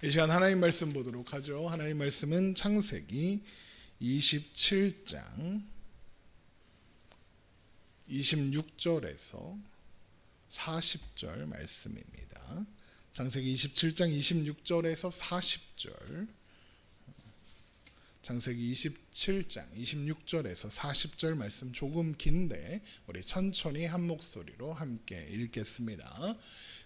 이 시간 하나님 말씀 보도록 하죠. 하나님 말씀은 창세기 27장 26절에서 40절 말씀입니다. 창세기 27장 26절에서 40절. 창세기 27장 26절에서 40절 말씀 조금 긴데 우리 천천히 한 목소리로 함께 읽겠습니다.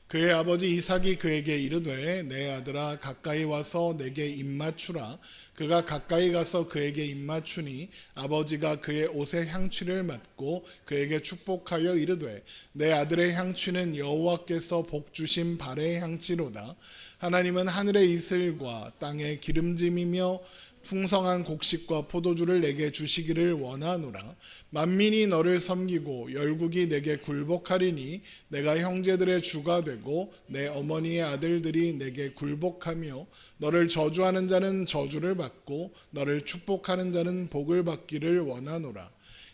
그의 아버지 이삭이 그에게 이르되 내 아들아 가까이 와서 내게 입맞추라. 그가 가까이 가서 그에게 입맞추니 아버지가 그의 옷의 향취를 맡고 그에게 축복하여 이르되 내 아들의 향취는 여호와께서 복 주신 발의 향취로다. 하나님은 하늘의 이슬과 땅의 기름짐이며 풍성한 곡식과 포도주를 내게 주시기를 원하노라. 만민이 너를 섬기고 열국이 내게 굴복하리니 내가 형제들의 주가 되고 내 어머니의 아들들이 내게 굴복하며 너를 저주하는 자는 저주를 받고 너를 축복하는 자는 복을 받기를 원하노라.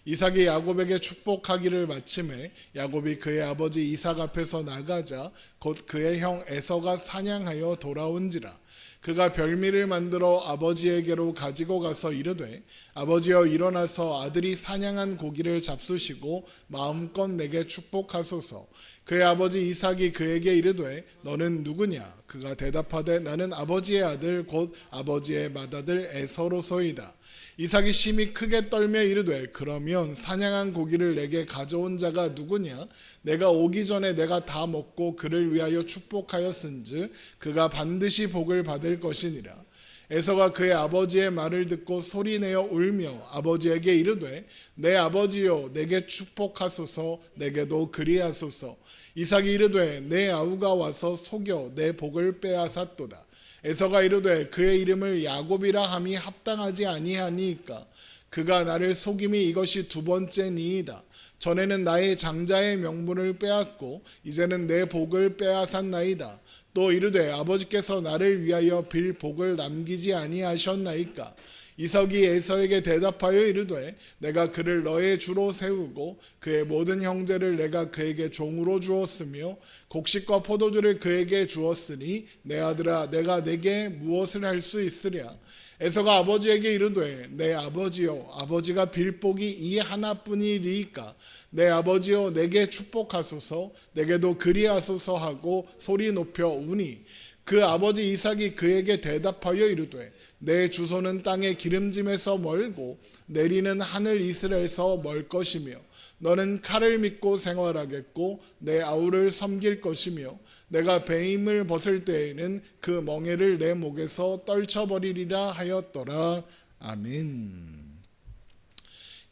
이삭이 야곱에게 축복하기를 마침에 야곱이 그의 아버지 이삭 앞에서 나가자 곧 그의 형 에서가 사냥하여 돌아온지라. 그가 별미를 만들어 아버지에게로 가지고 가서 이르되 아버지여 일어나서 아들이 사냥한 고기를 잡수시고 마음껏 내게 축복하소서. 그의 아버지 이삭이 그에게 이르되 너는 누구냐? 그가 대답하되 나는 아버지의 아들 곧 아버지의 맏아들 에서로소이다. 이삭이 심히 크게 떨며 이르되 그러면 사냥한 고기를 내게 가져온 자가 누구냐? 내가 오기 전에 내가 다 먹고 그를 위하여 축복하였은즉 그가 반드시 복을 받을 것이니라. 에서가 그의 아버지의 말을 듣고 소리내어 울며 아버지에게 이르되 내 아버지여 내게 축복하소서. 내게도 그리하소서. 이삭이 이르되 내 아우가 와서 속여 내 복을 빼앗았도다. 에서가 이르되 그의 이름을 야곱이라 함이 합당하지 아니하니이까. 그가 나를 속임이 이것이 두 번째니이다. 전에는 나의 장자의 명분을 빼앗고 이제는 내 복을 빼앗았나이다. 또 이르되 아버지께서 나를 위하여 빌 복을 남기지 아니하셨나이까. 이삭이 에서에게 대답하여 이르되 내가 그를 너의 주로 세우고 그의 모든 형제를 내가 그에게 종으로 주었으며 곡식과 포도주를 그에게 주었으니 내 아들아 내가 내게 무엇을 할 수 있으랴. 에서가 아버지에게 이르되 내 아버지여 아버지가 빌 복이 이 하나뿐이리이까. 내 아버지여 내게 축복하소서. 내게도 그리하소서 하고 소리 높여 우니 그 아버지 이삭이 그에게 대답하여 이르되 내 주소는 땅의 기름짐에서 멀고 내리는 하늘 이슬에서 멀 것이며 너는 칼을 믿고 생활하겠고 내 아우를 섬길 것이며 내가 배임을 벗을 때에는 그 멍에를 내 목에서 떨쳐버리리라 하였더라. 아멘.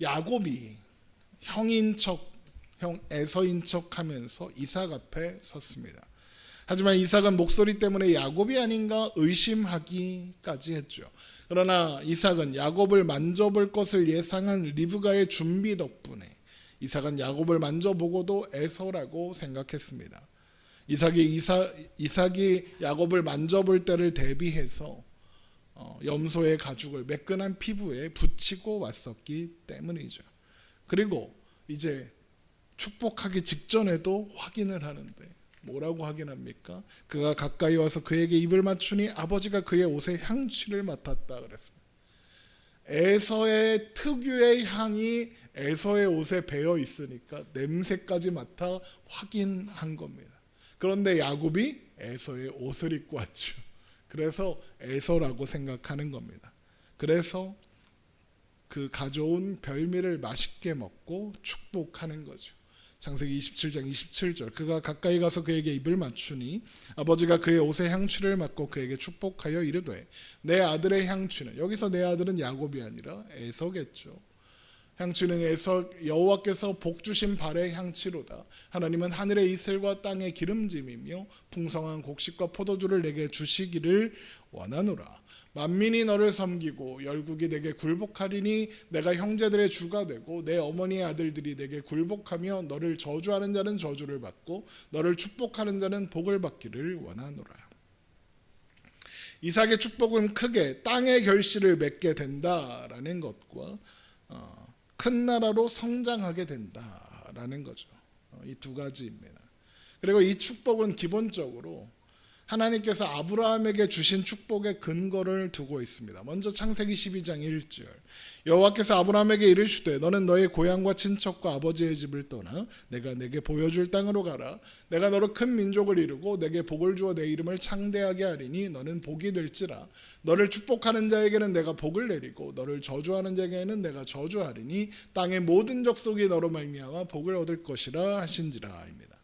야곱이 형인 척, 형 에서인 척하면서 이삭 앞에 섰습니다. 하지만 이삭은 목소리 때문에 야곱이 아닌가 의심하기까지 했죠. 그러나 이삭은 야곱을 만져볼 것을 예상한 리브가의 준비 덕분에 이삭은 야곱을 만져보고도 에서라고 생각했습니다. 이삭이 야곱을 만져볼 때를 대비해서 염소의 가죽을 매끈한 피부에 붙이고 왔었기 때문이죠. 그리고 이제 축복하기 직전에도 확인을 하는데 뭐라고 확인합니까? 그가 가까이 와서 그에게 입을 맞추니 아버지가 그의 옷의 향취를 맡았다 그랬습니다. 에서의 특유의 향이 에서의 옷에 배어 있으니까 냄새까지 맡아 확인한 겁니다. 그런데 야곱이 에서의 옷을 입고 왔죠. 그래서 에서라고 생각하는 겁니다. 그래서 그 가져온 별미를 맛있게 먹고 축복하는 거죠. 창세기 27장 27절 그가 가까이 가서 그에게 입을 맞추니 아버지가 그의 옷의 향취를 맡고 그에게 축복하여 이르되 내 아들의 향취는, 여기서 내 아들은 야곱이 아니라 에서겠죠. 향취는 에서 여호와께서 복 주신 발의 향취로다. 하나님은 하늘의 이슬과 땅의 기름짐이며 풍성한 곡식과 포도주를 내게 주시기를 원하노라. 만민이 너를 섬기고 열국이 내게 굴복하리니 내가 형제들의 주가 되고 내 어머니의 아들들이 내게 굴복하며 너를 저주하는 자는 저주를 받고 너를 축복하는 자는 복을 받기를 원하노라. 이삭의 축복은 크게 땅의 결실을 맺게 된다라는 것과 큰 나라로 성장하게 된다라는 거죠. 이 두 가지입니다. 그리고 이 축복은 기본적으로 하나님께서 아브라함에게 주신 축복의 근거를 두고 있습니다. 먼저 창세기 12장 1절 여호와께서 아브라함에게 이르시되 너는 너의 고향과 친척과 아버지의 집을 떠나 내가 내게 보여줄 땅으로 가라. 내가 너로 큰 민족을 이루고 내게 복을 주어 내 이름을 창대하게 하리니 너는 복이 될지라. 너를 축복하는 자에게는 내가 복을 내리고 너를 저주하는 자에게는 내가 저주하리니 땅의 모든 족속이 너로 말미암아 복을 얻을 것이라 하신지라입니다.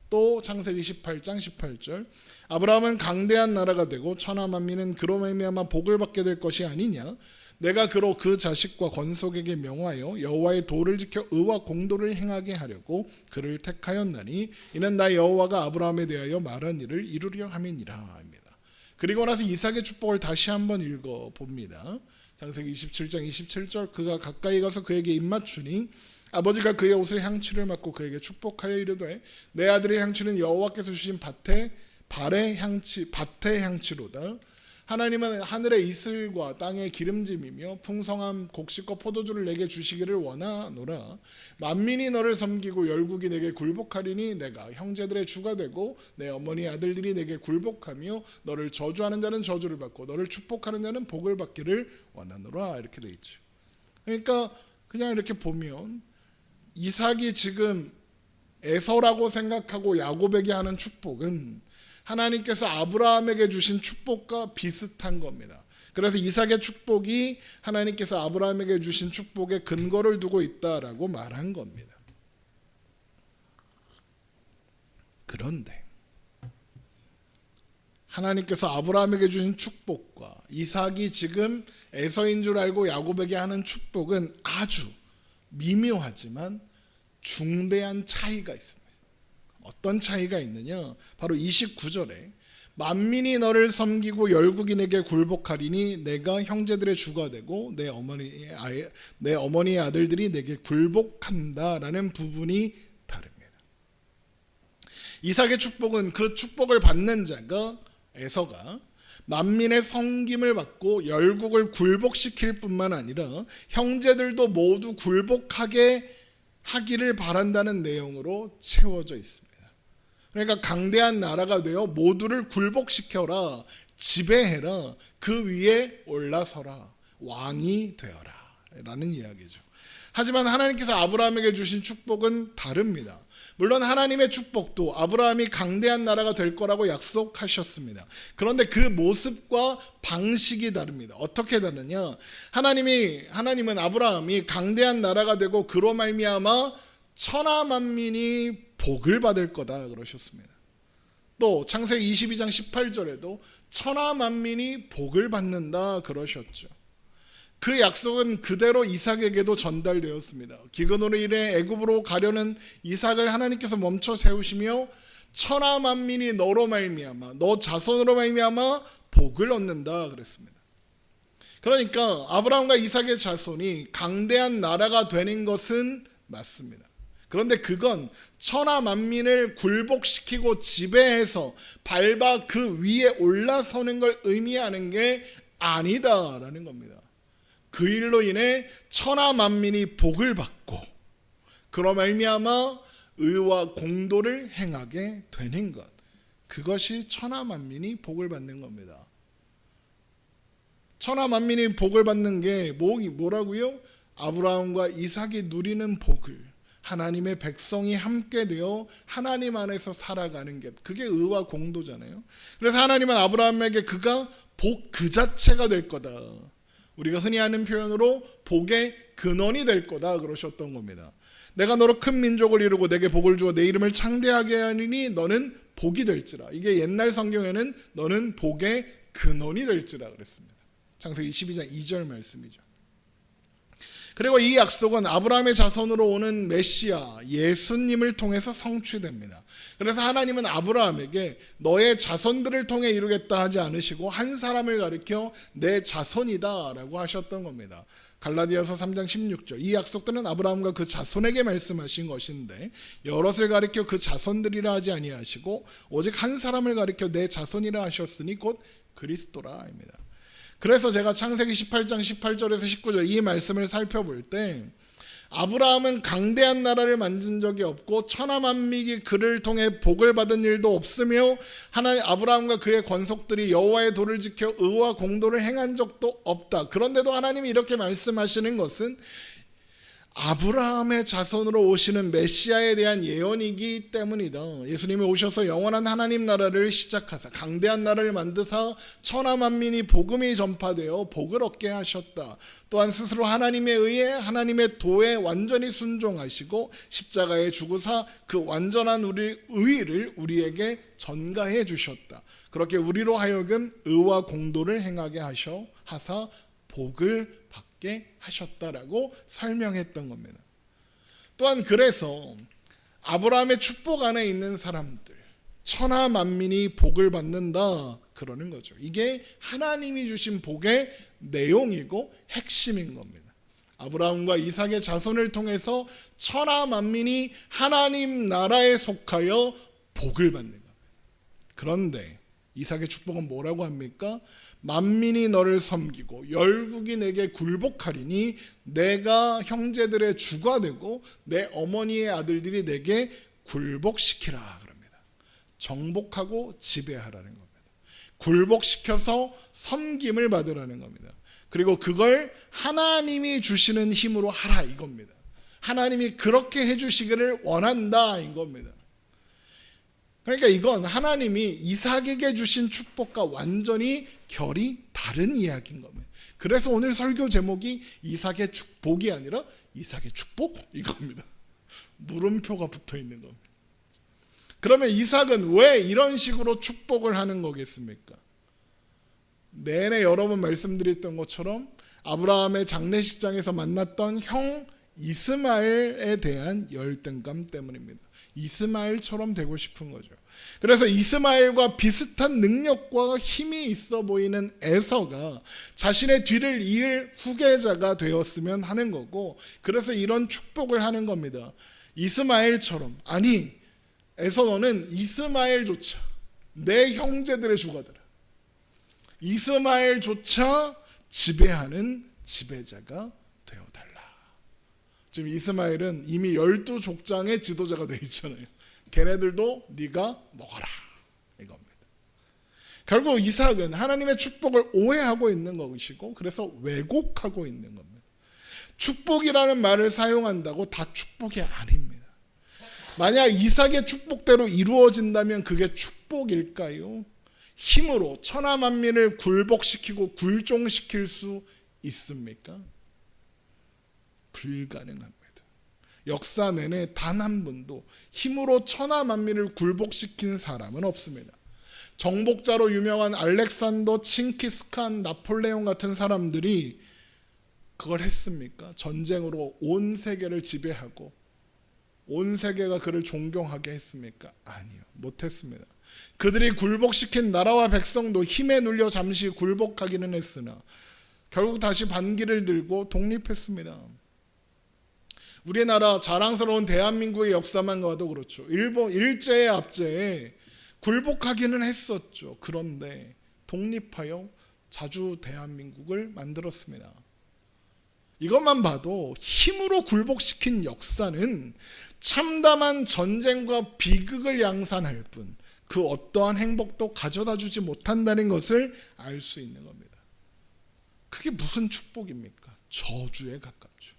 또 창세기 18장 18절 아브라함은 강대한 나라가 되고 천하 만민은 그로 말미암아 복을 받게 될 것이 아니냐. 내가 그로 그 자식과 건속에게 명하여 여호와의 도를 지켜 의와 공도를 행하게 하려고 그를 택하였나니 이는 나 여호와가 아브라함에 대하여 말한 일을 이루려 함이니라 합니다. 그리고 나서 이삭의 축복을 다시 한번 읽어봅니다. 창세기 27장 27절 그가 가까이 가서 그에게 입맞추니 아버지가 그의 옷을 향취를 맡고 그에게 축복하여 이르되 내 아들의 향취는 여호와께서 주신 밭의 향취로다. 하나님은 하늘의 이슬과 땅의 기름짐이며 풍성한 곡식과 포도주를 내게 주시기를 원하노라. 만민이 너를 섬기고 열국이 내게 굴복하리니 내가 형제들의 주가 되고 내 어머니 아들들이 내게 굴복하며 너를 저주하는 자는 저주를 받고 너를 축복하는 자는 복을 받기를 원하노라. 이렇게 되어 있죠. 그러니까 그냥 이렇게 보면 이삭이 지금 에서라고 생각하고 야곱에게 하는 축복은 하나님께서 아브라함에게 주신 축복과 비슷한 겁니다. 그래서 이삭의 축복이 하나님께서 아브라함에게 주신 축복의 근거를 두고 있다라고 말한 겁니다. 그런데 하나님께서 아브라함에게 주신 축복과 이삭이 지금 에서인 줄 알고 야곱에게 하는 축복은 아주 미묘하지만 중대한 차이가 있습니다. 어떤 차이가 있느냐? 바로 29절에 만민이 너를 섬기고 열국이 내게 굴복하리니 내가 형제들의 주가 되고 내 어머니의 아들들이 내게 굴복한다라는 부분이 다릅니다. 이삭의 축복은 그 축복을 받는 자가 에서가 만민의 섬김을 받고 열국을 굴복시킬 뿐만 아니라 형제들도 모두 굴복하게 하기를 바란다는 내용으로 채워져 있습니다. 그러니까 강대한 나라가 되어 모두를 굴복시켜라, 지배해라, 그 위에 올라서라, 왕이 되어라 라는 이야기죠. 하지만 하나님께서 아브라함에게 주신 축복은 다릅니다. 물론 하나님의 축복도 아브라함이 강대한 나라가 될 거라고 약속하셨습니다. 그런데 그 모습과 방식이 다릅니다. 어떻게 다르냐? 하나님은 아브라함이 강대한 나라가 되고 그로 말미암아 천하 만민이 복을 받을 거다 그러셨습니다. 또 창세기 22장 18절에도 천하 만민이 복을 받는다 그러셨죠. 그 약속은 그대로 이삭에게도 전달되었습니다. 기근으로 인해 애굽으로 가려는 이삭을 하나님께서 멈춰 세우시며 천하 만민이 너로 말미암아 너 자손으로 말미암아 복을 얻는다 그랬습니다. 그러니까 아브라함과 이삭의 자손이 강대한 나라가 되는 것은 맞습니다. 그런데 그건 천하 만민을 굴복시키고 지배해서 밟아 그 위에 올라서는 걸 의미하는 게 아니다라는 겁니다. 그 일로 인해 천하 만민이 복을 받고 그로 말미암아 의와 공도를 행하게 되는 것, 그것이 천하 만민이 복을 받는 겁니다. 천하 만민이 복을 받는 게 뭐라고요? 아브라함과 이삭이 누리는 복을, 하나님의 백성이 함께 되어 하나님 안에서 살아가는 게, 그게 의와 공도잖아요. 그래서 하나님은 아브라함에게 그가 복 그 자체가 될 거다, 우리가 흔히 하는 표현으로 복의 근원이 될 거다 그러셨던 겁니다. 내가 너로 큰 민족을 이루고 내게 복을 주어 내 이름을 창대하게 하리니 너는 복이 될지라. 이게 옛날 성경에는 너는 복의 근원이 될지라 그랬습니다. 창세기 22장 2절 말씀이죠. 그리고 이 약속은 아브라함의 자손으로 오는 메시아 예수님을 통해서 성취됩니다. 그래서 하나님은 아브라함에게 너의 자손들을 통해 이루겠다 하지 않으시고 한 사람을 가리켜 내 자손이다 라고 하셨던 겁니다. 갈라디아서 3장 16절, 이 약속들은 아브라함과 그 자손에게 말씀하신 것인데 여럿을 가리켜 그 자손들이라 하지 아니하시고 오직 한 사람을 가리켜 내 자손이라 하셨으니 곧 그리스도라 입니다. 그래서 제가 창세기 18장 18절에서 19절 이 말씀을 살펴볼 때 아브라함은 강대한 나라를 만든 적이 없고 천하만민이 그를 통해 복을 받은 일도 없으며 하나님 아브라함과 그의 권속들이 여호와의 도를 지켜 의와 공도를 행한 적도 없다. 그런데도 하나님이 이렇게 말씀하시는 것은 아브라함의 자손으로 오시는 메시아에 대한 예언이기 때문이다. 예수님이 오셔서 영원한 하나님 나라를 시작하사 강대한 나라를 만드사 천하만민이 복음이 전파되어 복을 얻게 하셨다. 또한 스스로 하나님에 의해 하나님의 도에 완전히 순종하시고 십자가에 죽으사 그 완전한 의를 우리에게 전가해 주셨다. 그렇게 우리로 하여금 의와 공도를 행하게 하사 복을 받게 하셨다라고 설명했던 겁니다. 또한 그래서 아브라함의 축복 안에 있는 사람들, 천하 만민이 복을 받는다 그러는 거죠. 이게 하나님이 주신 복의 내용이고 핵심인 겁니다. 아브라함과 이삭의 자손을 통해서 천하 만민이 하나님 나라에 속하여 복을 받는 겁니다. 그런데 이삭의 축복은 뭐라고 합니까? 만민이 너를 섬기고 열국이 내게 굴복하리니 내가 형제들의 주가 되고 내 어머니의 아들들이 내게 굴복시키라 그럽니다. 정복하고 지배하라는 겁니다. 굴복시켜서 섬김을 받으라는 겁니다. 그리고 그걸 하나님이 주시는 힘으로 하라 이겁니다. 하나님이 그렇게 해주시기를 원한다 이겁니다. 그러니까 이건 하나님이 이삭에게 주신 축복과 완전히 결이 다른 이야기인 겁니다. 그래서 오늘 설교 제목이 이삭의 축복이 아니라 이삭의 축복 이겁니다. 물음표가 붙어 있는 겁니다. 그러면 이삭은 왜 이런 식으로 축복을 하는 거겠습니까? 내내 여러 번 말씀드렸던 것처럼 아브라함의 장례식장에서 만났던 형 이스마엘에 대한 열등감 때문입니다. 이스마엘처럼 되고 싶은 거죠. 그래서 이스마엘과 비슷한 능력과 힘이 있어 보이는 에서가 자신의 뒤를 이을 후계자가 되었으면 하는 거고, 그래서 이런 축복을 하는 겁니다. 이스마엘처럼, 아니 에서 너는 이스마엘조차 내 형제들의 주가 되라. 이스마엘조차 지배하는 지배자가 되어달라. 지금 이스마엘은 이미 12족장의 지도자가 되어 있잖아요. 걔네들도 네가 먹어라 이겁니다. 결국 이삭은 하나님의 축복을 오해하고 있는 것이고, 그래서 왜곡하고 있는 겁니다. 축복이라는 말을 사용한다고 다 축복이 아닙니다. 만약 이삭의 축복대로 이루어진다면 그게 축복일까요? 힘으로 천하 만민을 굴복시키고 굴종시킬 수 있습니까? 불가능합니다. 역사 내내 단 한 번도 힘으로 천하 만민을 굴복시킨 사람은 없습니다. 정복자로 유명한 알렉산더, 칭기스칸, 나폴레옹 같은 사람들이 그걸 했습니까? 전쟁으로 온 세계를 지배하고 온 세계가 그를 존경하게 했습니까? 아니요, 못했습니다. 그들이 굴복시킨 나라와 백성도 힘에 눌려 잠시 굴복하기는 했으나 결국 다시 반기를 들고 독립했습니다. 우리나라 자랑스러운 대한민국의 역사만 봐도 그렇죠. 일본 일제의 압제에 굴복하기는 했었죠. 그런데 독립하여 자주 대한민국을 만들었습니다. 이것만 봐도 힘으로 굴복시킨 역사는 참담한 전쟁과 비극을 양산할 뿐 그 어떠한 행복도 가져다 주지 못한다는 것을 알 수 있는 겁니다. 그게 무슨 축복입니까? 저주에 가깝죠.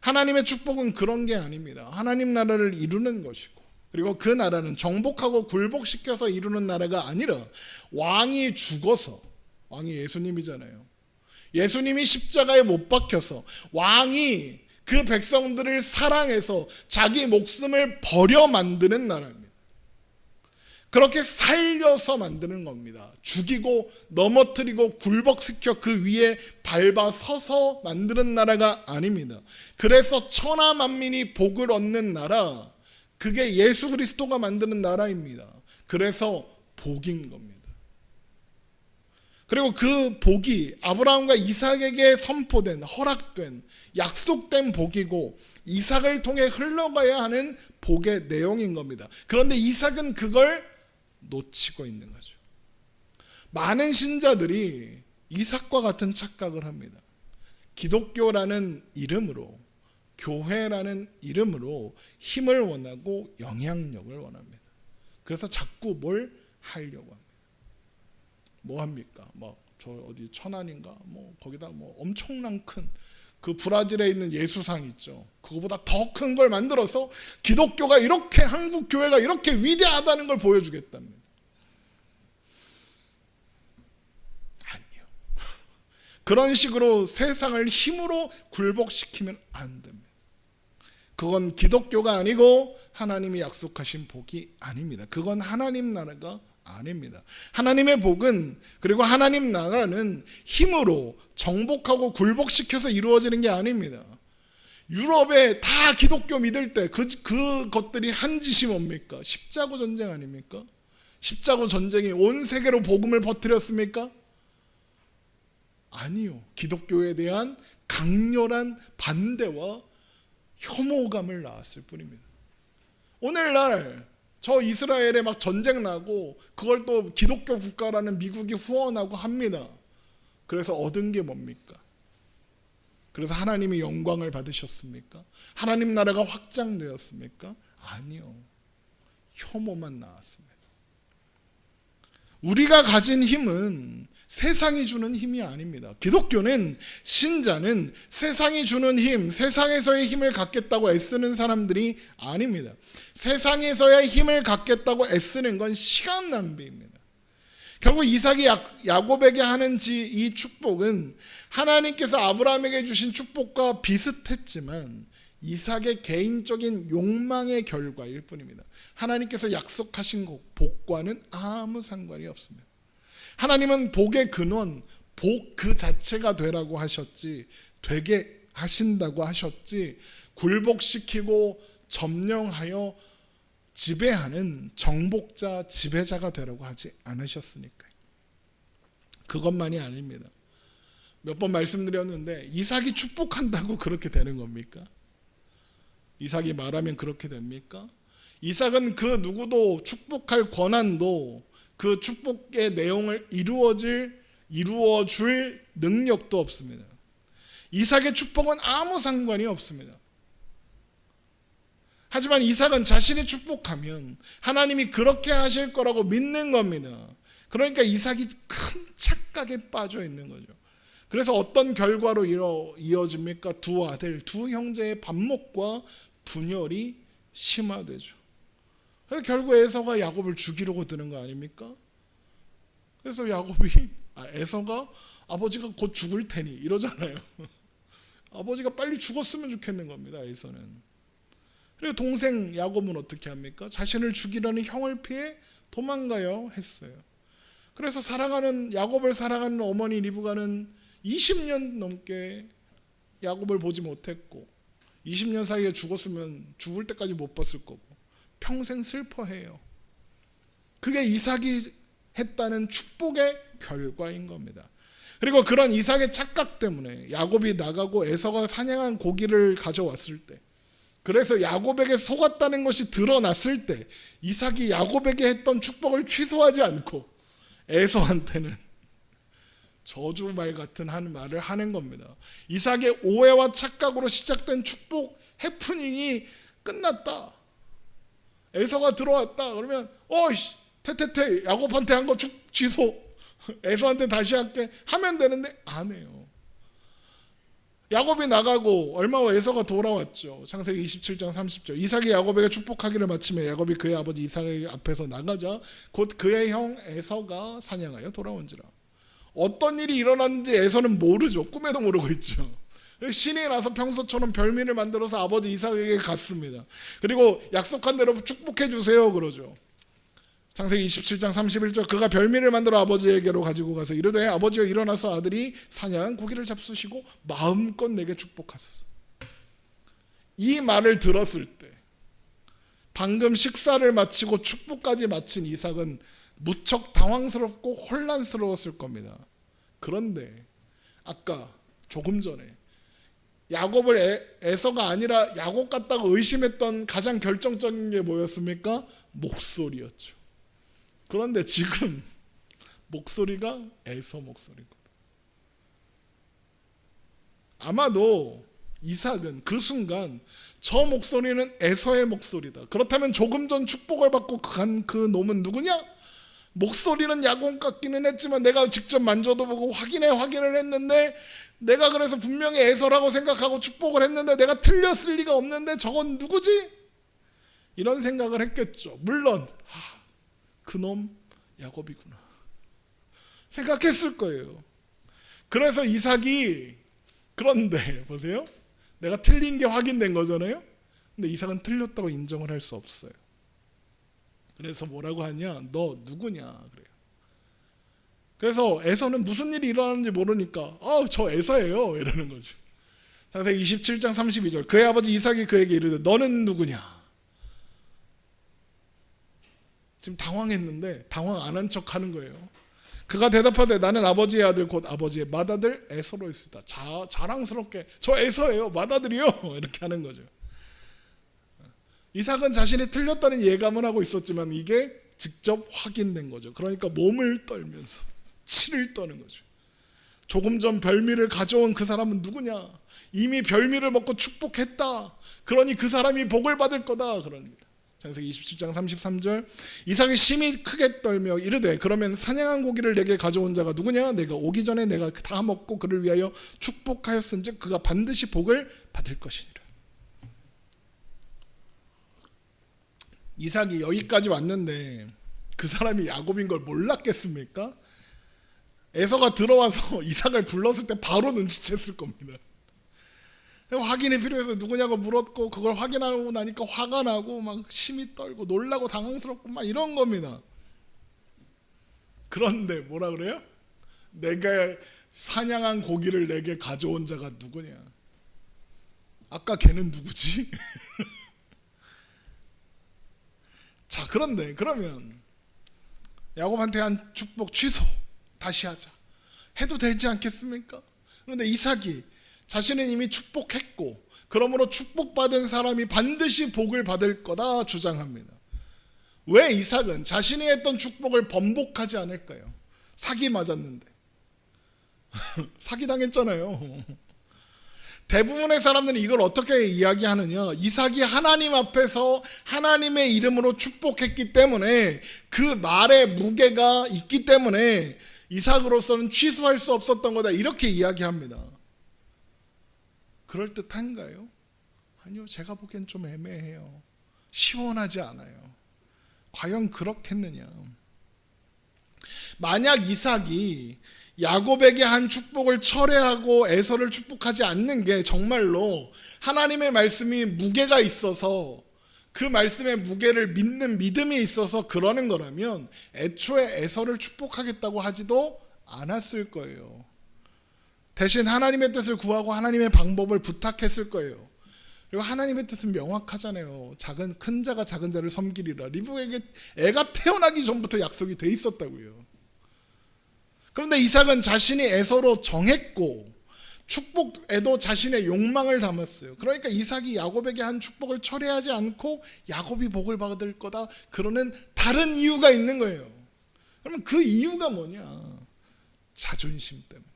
하나님의 축복은 그런 게 아닙니다. 하나님 나라를 이루는 것이고, 그리고 그 나라는 정복하고 굴복시켜서 이루는 나라가 아니라 왕이 죽어서, 왕이 예수님이잖아요. 예수님이 십자가에 못 박혀서 왕이 그 백성들을 사랑해서 자기 목숨을 버려 만드는 나라입니다. 그렇게 살려서 만드는 겁니다. 죽이고 넘어뜨리고 굴복시켜 그 위에 밟아 서서 만드는 나라가 아닙니다. 그래서 천하 만민이 복을 얻는 나라, 그게 예수 그리스도가 만드는 나라입니다. 그래서 복인 겁니다. 그리고 그 복이 아브라함과 이삭에게 선포된, 허락된, 약속된 복이고 이삭을 통해 흘러가야 하는 복의 내용인 겁니다. 그런데 이삭은 그걸 놓치고 있는 거죠. 많은 신자들이 이삭과 같은 착각을 합니다. 기독교라는 이름으로 교회라는 이름으로 힘을 원하고 영향력을 원합니다. 그래서 자꾸 뭘 하려고 합니다. 뭐 합니까? 저 어디 천안인가? 거기다 엄청난 큰 그 브라질에 있는 예수상 있죠. 그거보다 더 큰 걸 만들어서 기독교가 이렇게, 한국 교회가 이렇게 위대하다는 걸 보여주겠답니다. 아니요. 그런 식으로 세상을 힘으로 굴복시키면 안 됩니다. 그건 기독교가 아니고 하나님이 약속하신 복이 아닙니다. 그건 하나님 나라가 아닙니다. 하나님의 복은, 그리고 하나님 나라는 힘으로 정복하고 굴복시켜서 이루어지는 게 아닙니다. 유럽에 다 기독교 믿을 때 그것들이 한 짓이 뭡니까? 십자군 전쟁 아닙니까? 십자군 전쟁이 온 세계로 복음을 퍼뜨렸습니까? 아니요. 기독교에 대한 강렬한 반대와 혐오감을 낳았을 뿐입니다. 오늘날 저 이스라엘에 막 전쟁 나고 그걸 또 기독교 국가라는 미국이 후원하고 합니다. 그래서 얻은 게 뭡니까? 그래서 하나님이 영광을 받으셨습니까? 하나님 나라가 확장되었습니까? 아니요. 혐오만 나왔습니다. 우리가 가진 힘은 세상이 주는 힘이 아닙니다. 기독교는, 신자는 세상이 주는 힘, 세상에서의 힘을 갖겠다고 애쓰는 사람들이 아닙니다. 세상에서의 힘을 갖겠다고 애쓰는 건 시간 낭비입니다. 결국 이삭이 야곱에게 하는 이 축복은 하나님께서 아브라함에게 주신 축복과 비슷했지만 이삭의 개인적인 욕망의 결과일 뿐입니다. 하나님께서 약속하신 복과는 아무 상관이 없습니다. 하나님은 복의 근원, 복 그 자체가 되라고 하셨지, 되게 하신다고 하셨지, 굴복시키고 점령하여 지배하는 정복자, 지배자가 되라고 하지 않으셨으니까요. 그것만이 아닙니다. 몇 번 말씀드렸는데 이삭이 축복한다고 그렇게 되는 겁니까? 이삭이 말하면 그렇게 됩니까? 이삭은 그 누구도 축복할 권한도, 그 축복의 내용을 이루어줄 능력도 없습니다. 이삭의 축복은 아무 상관이 없습니다. 하지만 이삭은 자신이 축복하면 하나님이 그렇게 하실 거라고 믿는 겁니다. 그러니까 이삭이 큰 착각에 빠져 있는 거죠. 그래서 어떤 결과로 이어집니까? 두 아들, 두 형제의 반목과 분열이 심화되죠. 그래서 결국 에서가 야곱을 죽이려고 드는 거 아닙니까? 그래서 에서가 아버지가 곧 죽을 테니 이러잖아요. 아버지가 빨리 죽었으면 좋겠는 겁니다. 에서는. 그리고 동생 야곱은 어떻게 합니까? 자신을 죽이려는 형을 피해 도망가요 했어요. 그래서 야곱을 사랑하는 어머니 리브가는 20년 넘게 야곱을 보지 못했고 20년 사이에 죽었으면 죽을 때까지 못 봤을 거고 평생 슬퍼해요. 그게 이삭이 했다는 축복의 결과인 겁니다. 그리고 그런 이삭의 착각 때문에 야곱이 나가고 에서가 사냥한 고기를 가져왔을 때, 그래서 야곱에게 속았다는 것이 드러났을 때 이삭이 야곱에게 했던 축복을 취소하지 않고 에서한테는 저주말 같은 한 말을 하는 겁니다. 이삭의 오해와 착각으로 시작된 축복 해프닝이 끝났다. 에서가 들어왔다. 그러면 태태태 야곱한테 한 거 취소. 에서한테 다시 할게 하면 되는데 안 해요. 야곱이 나가고 얼마 후 에서가 돌아왔죠. 창세기 27장 30절. 이삭이 야곱에게 축복하기를 마치며 야곱이 그의 아버지 이삭의 앞에서 나가자 곧 그의 형 에서가 사냥하여 돌아온지라. 어떤 일이 일어났는지 에서는 모르죠. 꿈에도 모르고 있죠. 신이 나서 평소처럼 별미를 만들어서 아버지 이삭에게 갔습니다. 그리고 약속한 대로 축복해 주세요 그러죠. 창세기 27장 31절. 그가 별미를 만들어 아버지에게로 가지고 가서 이르되 아버지여 일어나서 아들이 사냥한 고기를 잡수시고 마음껏 내게 축복하소서. 이 말을 들었을 때 방금 식사를 마치고 축복까지 마친 이삭은 무척 당황스럽고 혼란스러웠을 겁니다. 그런데 아까 조금 전에 야곱을 에서가 아니라 야곱 같다고 의심했던 가장 결정적인 게 뭐였습니까? 목소리였죠. 그런데 지금 목소리가 에서 목소리거든요. 아마도 이삭은 그 순간 저 목소리는 에서의 목소리다. 그렇다면 조금 전 축복을 받고 간 그 놈은 누구냐? 목소리는 야곱 같기는 했지만 내가 직접 만져도 보고 확인을 했는데, 내가 그래서 분명히 에서라고 생각하고 축복을 했는데 내가 틀렸을 리가 없는데 저건 누구지? 이런 생각을 했겠죠. 물론 그놈 야곱이구나 생각했을 거예요. 그래서 이삭이, 그런데 보세요, 내가 틀린 게 확인된 거잖아요. 근데 이삭은 틀렸다고 인정을 할 수 없어요. 그래서 뭐라고 하냐? 너 누구냐? 그래요. 그래서 에서는 무슨 일이 일어나는지 모르니까 저 에서예요 이러는 거죠. 창세기 27장 32절, 그의 아버지 이삭이 그에게 이르되 너는 누구냐? 지금 당황했는데 당황 안 한 척 하는 거예요. 그가 대답하되 나는 아버지의 아들 곧 아버지의 맏아들 에서로 있으다. 자랑스럽게 저 에서예요, 맏아들이요 이렇게 하는 거죠. 이삭은 자신이 틀렸다는 예감을 하고 있었지만 이게 직접 확인된 거죠. 그러니까 몸을 떨면서 치를 떠는 거죠. 조금 전 별미를 가져온 그 사람은 누구냐? 이미 별미를 먹고 축복했다. 그러니 그 사람이 복을 받을 거다 그럽니다. 창세기 27장 33절, 이삭이 심히 크게 떨며 이르되 그러면 사냥한 고기를 내게 가져온 자가 누구냐? 내가 오기 전에 내가 다 먹고 그를 위하여 축복하였은즉 그가 반드시 복을 받을 것이니라. 이삭이 여기까지 왔는데 그 사람이 야곱인 걸 몰랐겠습니까? 에서가 들어와서 이삭을 불렀을 때 바로 눈치챘을 겁니다. 확인이 필요해서 누구냐고 물었고, 그걸 확인하고 나니까 화가 나고 막 심히 떨고 놀라고 당황스럽고 막 이런 겁니다. 그런데 뭐라 그래요? 내가 사냥한 고기를 내게 가져온 자가 누구냐? 아까 걔는 누구지? 자, 그런데 그러면 야곱한테 한 축복 취소 다시 하자 해도 되지 않겠습니까? 그런데 이삭이 자신은 이미 축복했고 그러므로 축복받은 사람이 반드시 복을 받을 거다 주장합니다. 왜 이삭은 자신이 했던 축복을 번복하지 않을까요? 사기 맞았는데 사기 당했잖아요. 대부분의 사람들은 이걸 어떻게 이야기하느냐? 이삭이 하나님 앞에서 하나님의 이름으로 축복했기 때문에 그 말의 무게가 있기 때문에 이삭으로서는 취소할 수 없었던 거다, 이렇게 이야기합니다. 그럴듯한가요? 아니요, 제가 보기엔 좀 애매해요. 시원하지 않아요. 과연 그렇겠느냐? 만약 이삭이 야곱에게 한 축복을 철회하고 에서를 축복하지 않는 게 정말로 하나님의 말씀이 무게가 있어서 그 말씀의 무게를 믿는 믿음이 있어서 그러는 거라면 애초에 에서를 축복하겠다고 하지도 않았을 거예요. 대신 하나님의 뜻을 구하고 하나님의 방법을 부탁했을 거예요. 그리고 하나님의 뜻은 명확하잖아요. 큰 자가 작은 자를 섬기리라. 리브에게 애가 태어나기 전부터 약속이 돼 있었다고요. 그런데 이삭은 자신이 에서로 정했고 축복에도 자신의 욕망을 담았어요. 그러니까 이삭이 야곱에게 한 축복을 철회하지 않고 야곱이 복을 받을 거다, 그러는 다른 이유가 있는 거예요. 그러면 그 이유가 뭐냐? 자존심 때문에.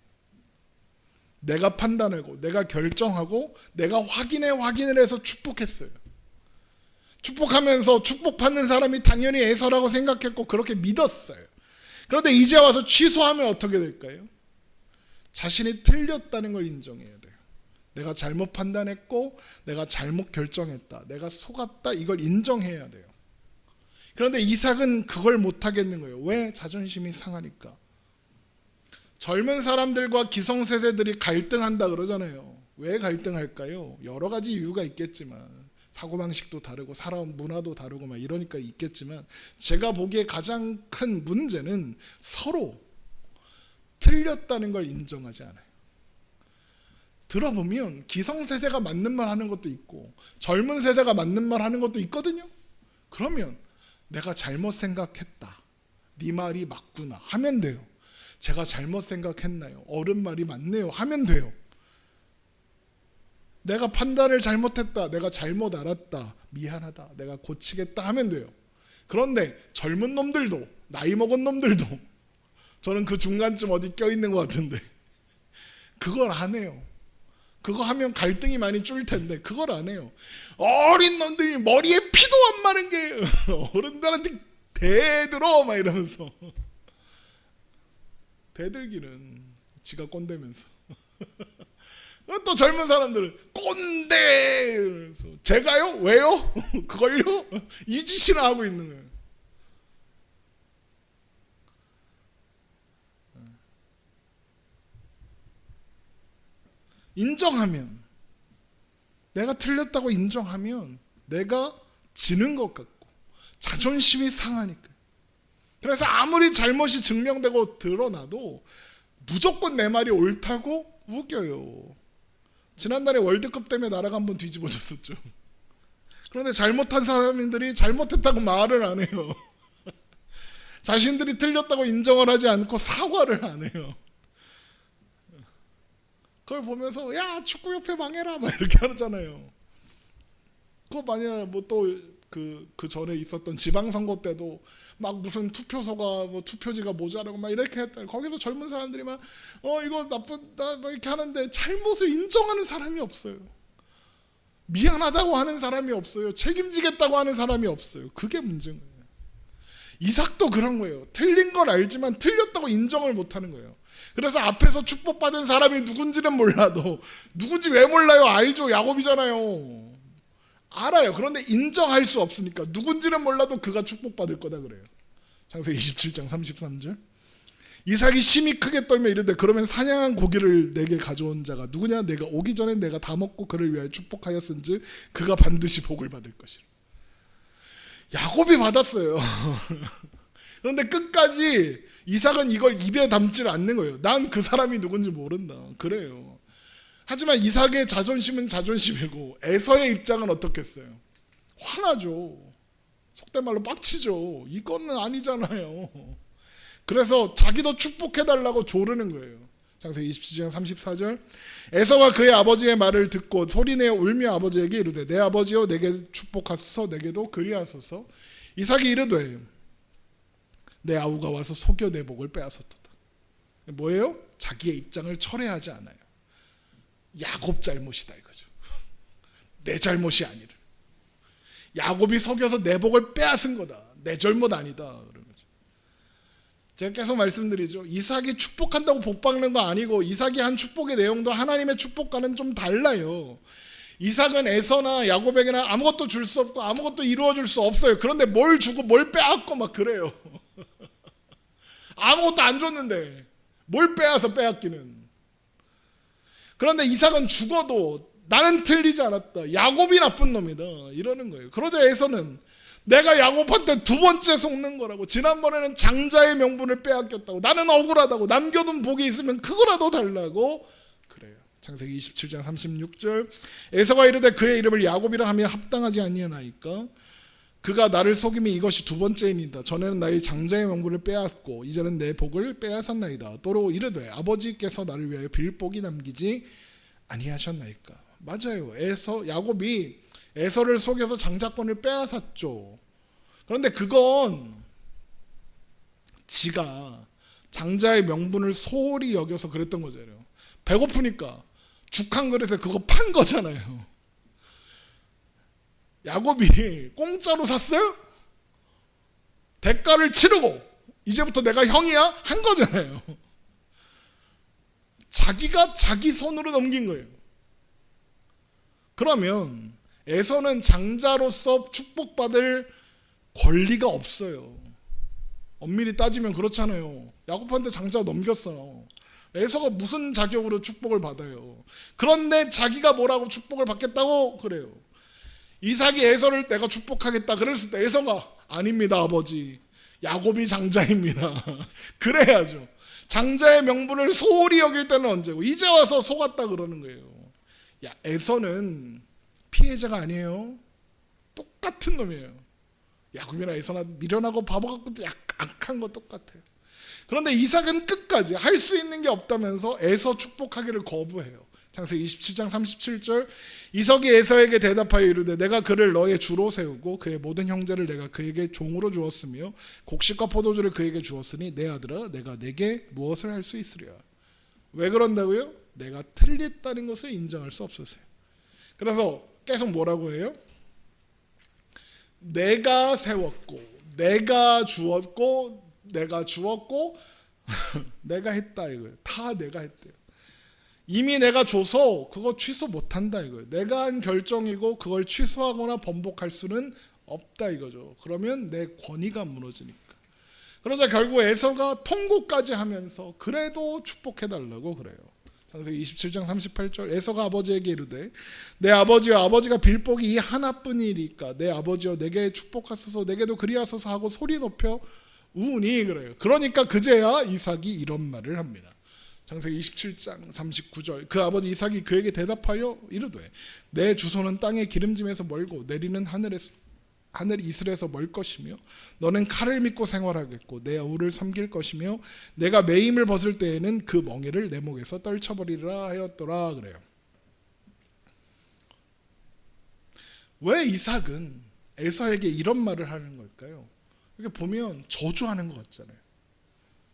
내가 판단하고 내가 결정하고 내가 확인을 해서 축복했어요. 축복하면서 축복받는 사람이 당연히 에서라고 생각했고 그렇게 믿었어요. 그런데 이제 와서 취소하면 어떻게 될까요? 자신이 틀렸다는 걸 인정해야 돼요. 내가 잘못 판단했고 내가 잘못 결정했다, 내가 속았다, 이걸 인정해야 돼요. 그런데 이삭은 그걸 못하겠는 거예요. 왜? 자존심이 상하니까. 젊은 사람들과 기성세대들이 갈등한다 그러잖아요. 왜 갈등할까요? 여러 가지 이유가 있겠지만, 사고방식도 다르고 살아온 문화도 다르고 막 이러니까 있겠지만, 제가 보기에 가장 큰 문제는 서로 틀렸다는 걸 인정하지 않아요. 들어보면 기성세대가 맞는 말 하는 것도 있고 젊은 세대가 맞는 말 하는 것도 있거든요. 그러면 내가 잘못 생각했다, 네 말이 맞구나 하면 돼요. 제가 잘못 생각했나요? 어른 말이 맞네요 하면 돼요. 내가 판단을 잘못했다, 내가 잘못 알았다, 미안하다, 내가 고치겠다 하면 돼요. 그런데 젊은 놈들도 나이 먹은 놈들도, 저는 그 중간쯤 어디 껴있는 것 같은데 그걸 안 해요. 그거 하면 갈등이 많이 줄 텐데 그걸 안 해요. 어린 놈들이 머리에 피도 안 마른 게 어른들한테 대들어 막 이러면서 대들기는 지가 꼰대면서 또 젊은 사람들은 꼰대 그래서 제가요? 왜요? 그걸요? 이 짓이나 하고 있는 거예요. 인정하면 내가 틀렸다고 인정하면 내가 지는 것 같고 자존심이 상하니까. 그래서 아무리 잘못이 증명되고 드러나도 무조건 내 말이 옳다고 우겨요. 지난달에 월드컵 때문에 나라가 한번 뒤집어졌었죠. 그런데 잘못한 사람들이 잘못했다고 말을 안 해요. 자신들이 틀렸다고 인정을 하지 않고 사과를 안 해요. 그걸 보면서 야 축구협회 망해라 막 이렇게 하잖아요. 그거 만약 뭐 또 그 전에 있었던 지방선거 때도 막 무슨 투표소가 뭐 투표지가 모자라고 막 이렇게 했다. 거기서 젊은 사람들이 막 이거 나쁘다 막 이렇게 하는데 잘못을 인정하는 사람이 없어요. 미안하다고 하는 사람이 없어요. 책임지겠다고 하는 사람이 없어요. 그게 문제인 거예요. 이삭도 그런 거예요. 틀린 걸 알지만 틀렸다고 인정을 못하는 거예요. 그래서 앞에서 축복받은 사람이 누군지는 몰라도 누군지 왜 몰라요? 알죠. 야곱이잖아요. 알아요. 그런데 인정할 수 없으니까 누군지는 몰라도 그가 축복받을 거다 그래요. 창세기 27장 33절. 이삭이 심히 크게 떨며 이르되 그러면 사냥한 고기를 내게 가져온 자가 누구냐? 내가 오기 전에 내가 다 먹고 그를 위하여 축복하였은즉 그가 반드시 복을 받을 것이라. 야곱이 받았어요. 그런데 끝까지 이삭은 이걸 입에 담지를 않는 거예요. 난 그 사람이 누군지 모른다. 그래요. 하지만 이삭의 자존심은 자존심이고 에서의 입장은 어떻겠어요? 화나죠. 속된 말로 빡치죠. 이거는 아니잖아요. 그래서 자기도 축복해달라고 조르는 거예요. 창세기 27장 34절. 에서가 그의 아버지의 말을 듣고 소리내어 울며 아버지에게 이르되 내 아버지여 내게 축복하소서 내게도 그리하소서. 이삭이 이르되 내 아우가 와서 속여 내 복을 빼앗았도다. 뭐예요? 자기의 입장을 철회하지 않아요. 야곱 잘못이다 이거죠. 내 잘못이 아니라 야곱이 속여서 내 복을 빼앗은 거다. 내 잘못 아니다. 그런 거죠. 제가 계속 말씀드리죠. 이삭이 축복한다고 복 받는 거 아니고 이삭이 한 축복의 내용도 하나님의 축복과는 좀 달라요. 이삭은 에서나 야곱에게나 아무것도 줄 수 없고 아무것도 이루어 줄 수 없어요. 그런데 뭘 주고 뭘 빼앗고 막 그래요. 아무것도 안 줬는데 뭘 빼앗아 빼앗기는. 그런데 이삭은 죽어도 나는 틀리지 않았다. 야곱이 나쁜 놈이다. 이러는 거예요. 그러자 에서는 내가 야곱한테 두 번째 속는 거라고. 지난번에는 장자의 명분을 빼앗겼다고. 나는 억울하다고. 남겨둔 복이 있으면 그거라도 달라고 그래요. 창세기 27장 36절. 에서가 이르되 그의 이름을 야곱이라 하며 합당하지 아니하나이까. 그가 나를 속임이 이것이 두 번째이니다. 전에는 나의 장자의 명분을 빼앗고 이제는 내 복을 빼앗았나이다. 또로 이르되 아버지께서 나를 위하여 빌복이 남기지 아니하셨나이까. 맞아요. 야곱이 에서를 속여서 장자권을 빼앗았죠. 그런데 그건 지가 장자의 명분을 소홀히 여겨서 그랬던 거잖아요. 배고프니까 죽 한 그릇에 그거 판 거잖아요. 야곱이 공짜로 샀어요? 대가를 치르고 이제부터 내가 형이야? 한 거잖아요. 자기가 자기 손으로 넘긴 거예요. 그러면 에서는 장자로서 축복받을 권리가 없어요. 엄밀히 따지면 그렇잖아요. 야곱한테 장자 넘겼어요. 에서가 무슨 자격으로 축복을 받아요. 그런데 자기가 뭐라고 축복을 받겠다고 그래요. 이삭이 에서를 내가 축복하겠다 그랬을 때 에서가 아닙니다 아버지, 야곱이 장자입니다. 그래야죠. 장자의 명분을 소홀히 여길 때는 언제고 이제 와서 속았다 그러는 거예요. 야, 에서는 피해자가 아니에요. 똑같은 놈이에요. 야곱이나 에서나 미련하고 바보 같고 악한 거 똑같아요. 그런데 이삭은 끝까지 할 수 있는 게 없다면서 에서 축복하기를 거부해요. 창세기 27장 37절. 이삭이 에서에게 대답하여 이르되 내가 그를 너의 주로 세우고 그의 모든 형제를 내가 그에게 종으로 주었으며 곡식과 포도주를 그에게 주었으니 내 아들아 내가 내게 무엇을 할 수 있으랴. 왜 그런다고요? 내가 틀렸다는 것을 인정할 수 없었어요. 그래서 계속 뭐라고 해요? 내가 세웠고 내가 주었고 내가 주었고 내가 했다 이거예요. 다 내가 했대요. 이미 내가 줘서 그거 취소 못한다 이거예요. 내가 한 결정이고 그걸 취소하거나 번복할 수는 없다 이거죠. 그러면 내 권위가 무너지니까. 그러자 결국 에서가 통고까지 하면서 그래도 축복해달라고 그래요. 창세기 27장 38절 에서가 아버지에게 이르되 내 아버지여 아버지가 빌복이 이 하나뿐이니까 내 아버지여 내게 축복하소서 내게도 그리하소서 하고 소리 높여 우니 그래요. 그러니까 그제야 이삭이 이런 말을 합니다. 창세기 27장 39절 그 아버지 이삭이 그에게 대답하여 이르되 내 주소는 땅의 기름짐에서 멀고 내리는 하늘 이슬에서 멀 것이며 너는 칼을 믿고 생활하겠고 내 아우를 섬길 것이며 내가 매임을 벗을 때에는 그 멍에를 내 목에서 떨쳐버리리라 하였더라 그래요. 왜 이삭은 에서에게 이런 말을 하는 걸까요? 이렇게 보면 저주하는 것 같잖아요.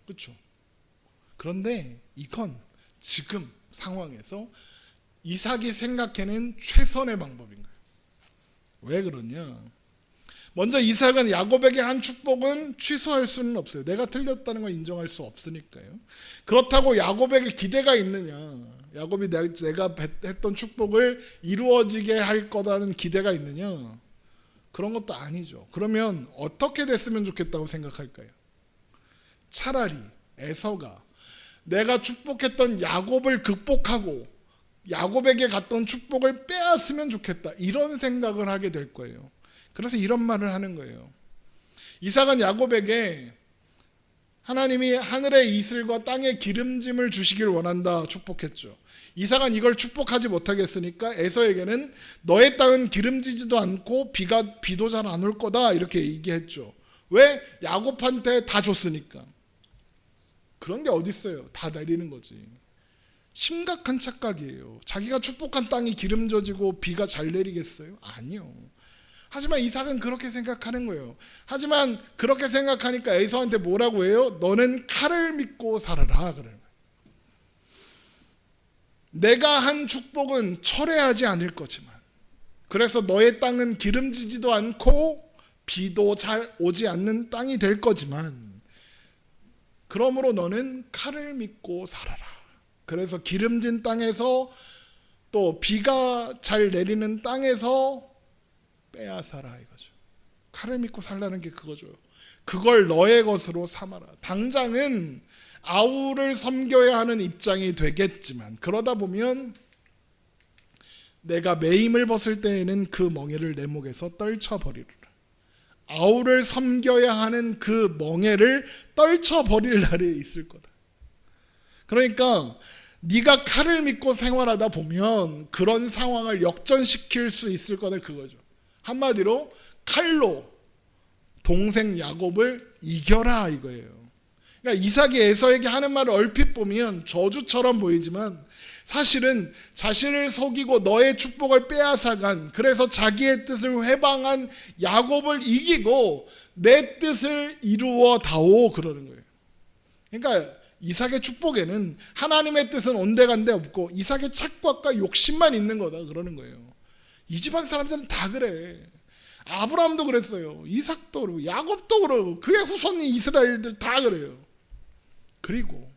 그렇죠? 그런데 이건 지금 상황에서 이삭이 생각해낸 최선의 방법인 거예요. 왜 그러냐? 먼저 이삭은 야곱에게 한 축복은 취소할 수는 없어요. 내가 틀렸다는 걸 인정할 수 없으니까요. 그렇다고 야곱에게 기대가 있느냐? 야곱이 내가 했던 축복을 이루어지게 할 거라는 기대가 있느냐? 그런 것도 아니죠. 그러면 어떻게 됐으면 좋겠다고 생각할까요? 차라리 에서가 내가 축복했던 야곱을 극복하고 야곱에게 갔던 축복을 빼앗으면 좋겠다 이런 생각을 하게 될 거예요. 그래서 이런 말을 하는 거예요. 이삭은 야곱에게 하나님이 하늘의 이슬과 땅의 기름짐을 주시길 원한다 축복했죠. 이삭은 이걸 축복하지 못하겠으니까 에서에게는 너의 땅은 기름지지도 않고 비도 잘 안 올 거다 이렇게 얘기했죠. 왜? 야곱한테 다 줬으니까. 그런 게 어디 있어요? 다 내리는 거지. 심각한 착각이에요. 자기가 축복한 땅이 기름져지고 비가 잘 내리겠어요? 아니요. 하지만 이삭은 그렇게 생각하는 거예요. 하지만 그렇게 생각하니까 에서한테 뭐라고 해요? 너는 칼을 믿고 살아라 그래요. 내가 한 축복은 철회하지 않을 거지만 그래서 너의 땅은 기름지지도 않고 비도 잘 오지 않는 땅이 될 거지만 그러므로 너는 칼을 믿고 살아라. 그래서 기름진 땅에서 또 비가 잘 내리는 땅에서 빼앗아라 이거죠. 칼을 믿고 살라는 게 그거죠. 그걸 너의 것으로 삼아라. 당장은 아우를 섬겨야 하는 입장이 되겠지만 그러다 보면 내가 매임을 벗을 때에는 그 멍에를 내 목에서 떨쳐버리리라. 아우를 섬겨야 하는 그 멍에를 떨쳐버릴 날이 있을 거다. 그러니까 네가 칼을 믿고 생활하다 보면 그런 상황을 역전시킬 수 있을 거다 그거죠. 한마디로 칼로 동생 야곱을 이겨라 이거예요. 그러니까 이삭이 에서에게 하는 말을 얼핏 보면 저주처럼 보이지만 사실은 자신을 속이고 너의 축복을 빼앗아간 그래서 자기의 뜻을 회방한 야곱을 이기고 내 뜻을 이루어 다오 그러는 거예요. 그러니까 이삭의 축복에는 하나님의 뜻은 온데간데 없고 이삭의 착각과 욕심만 있는 거다 그러는 거예요. 이 집안 사람들은 다 그래. 아브라함도 그랬어요. 이삭도 그러고 야곱도 그러고 그의 후손이 이스라엘들 다 그래요. 그리고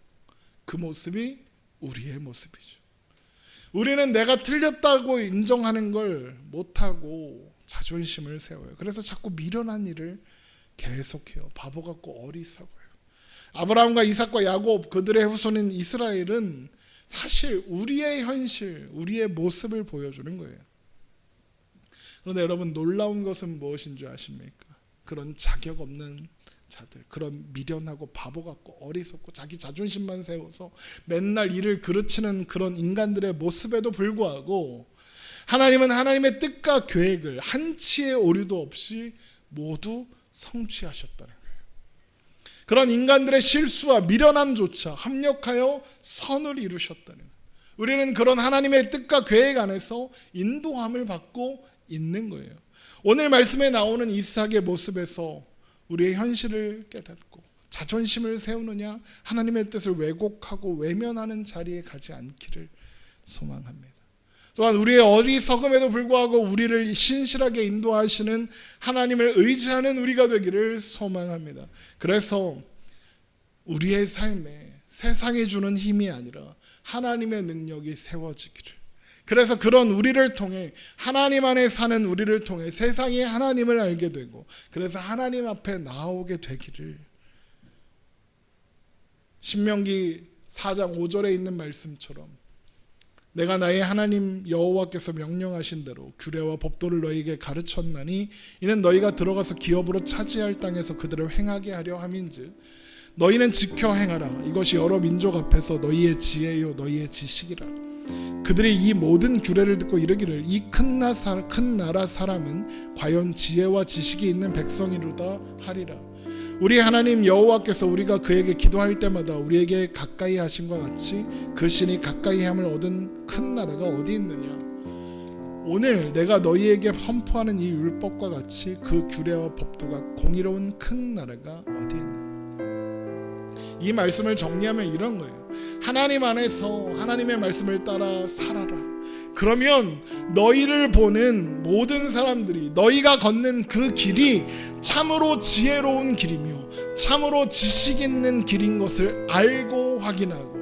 그 모습이 우리의 모습이죠. 우리는 내가 틀렸다고 인정하는 걸 못하고 자존심을 세워요. 그래서 자꾸 미련한 일을 계속해요. 바보 같고 어리석어요. 아브라함과 이삭과 야곱 그들의 후손인 이스라엘은 사실 우리의 현실, 우리의 모습을 보여주는 거예요. 그런데 여러분 놀라운 것은 무엇인 줄 아십니까? 그런 자격 없는 자들, 그런 미련하고 바보 같고 어리석고 자기 자존심만 세워서 맨날 일을 그르치는 그런 인간들의 모습에도 불구하고 하나님은 하나님의 뜻과 계획을 한치의 오류도 없이 모두 성취하셨다는 거예요. 그런 인간들의 실수와 미련함조차 합력하여 선을 이루셨다는 거예요. 우리는 그런 하나님의 뜻과 계획 안에서 인도함을 받고 있는 거예요. 오늘 말씀에 나오는 이삭의 모습에서 우리의 현실을 깨닫고 자존심을 세우느냐, 하나님의 뜻을 왜곡하고 외면하는 자리에 가지 않기를 소망합니다. 또한 우리의 어리석음에도 불구하고 우리를 신실하게 인도하시는 하나님을 의지하는 우리가 되기를 소망합니다. 그래서 우리의 삶에 세상이 주는 힘이 아니라 하나님의 능력이 세워지기를, 그래서 그런 우리를 통해, 하나님 안에 사는 우리를 통해 세상이 하나님을 알게 되고, 그래서 하나님 앞에 나오게 되기를, 신명기 4장 5절에 있는 말씀처럼 내가 나의 하나님 여호와께서 명령하신 대로 규례와 법도를 너희에게 가르쳤나니 이는 너희가 들어가서 기업으로 차지할 땅에서 그들을 행하게 하려 함인즉 너희는 지켜 행하라. 이것이 여러 민족 앞에서 너희의 지혜요 너희의 지식이라. 그들이 이 모든 규례를 듣고 이르기를 이 큰 나라 사람은 과연 지혜와 지식이 있는 백성이로다 하리라. 우리 하나님 여호와께서 우리가 그에게 기도할 때마다 우리에게 가까이 하심과 같이 그 신이 가까이 함을 얻은 큰 나라가 어디 있느냐. 오늘 내가 너희에게 선포하는 이 율법과 같이 그 규례와 법도가 공의로운 큰 나라가 어디 있느냐. 이 말씀을 정리하면 이런 거예요. 하나님 안에서 하나님의 말씀을 따라 살아라. 그러면 너희를 보는 모든 사람들이 너희가 걷는 그 길이 참으로 지혜로운 길이며 참으로 지식 있는 길인 것을 알고 확인하고,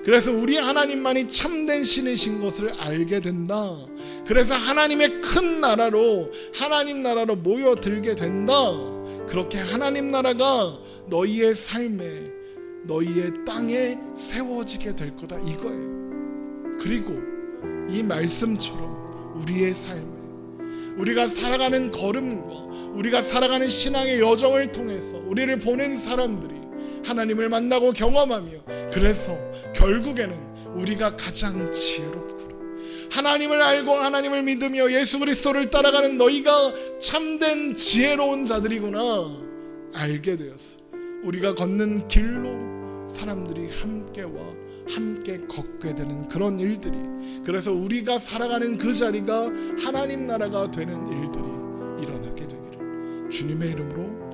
그래서 우리 하나님만이 참된 신이신 것을 알게 된다. 그래서 하나님의 큰 나라로, 하나님 나라로 모여들게 된다. 그렇게 하나님 나라가 너희의 삶에, 너희의 땅에 세워지게 될 거다, 이거예요. 그리고 이 말씀처럼 우리의 삶에, 우리가 살아가는 걸음과 우리가 살아가는 신앙의 여정을 통해서 우리를 보는 사람들이 하나님을 만나고 경험하며, 그래서 결국에는 우리가 가장 지혜롭구나, 하나님을 알고 하나님을 믿으며 예수 그리스도를 따라가는 너희가 참된 지혜로운 자들이구나 알게 되었어. 우리가 걷는 길로 사람들이 함께 걷게 되는 그런 일들이, 그래서 우리가 살아가는 그 자리가 하나님 나라가 되는 일들이 일어나게 되기를 주님의 이름으로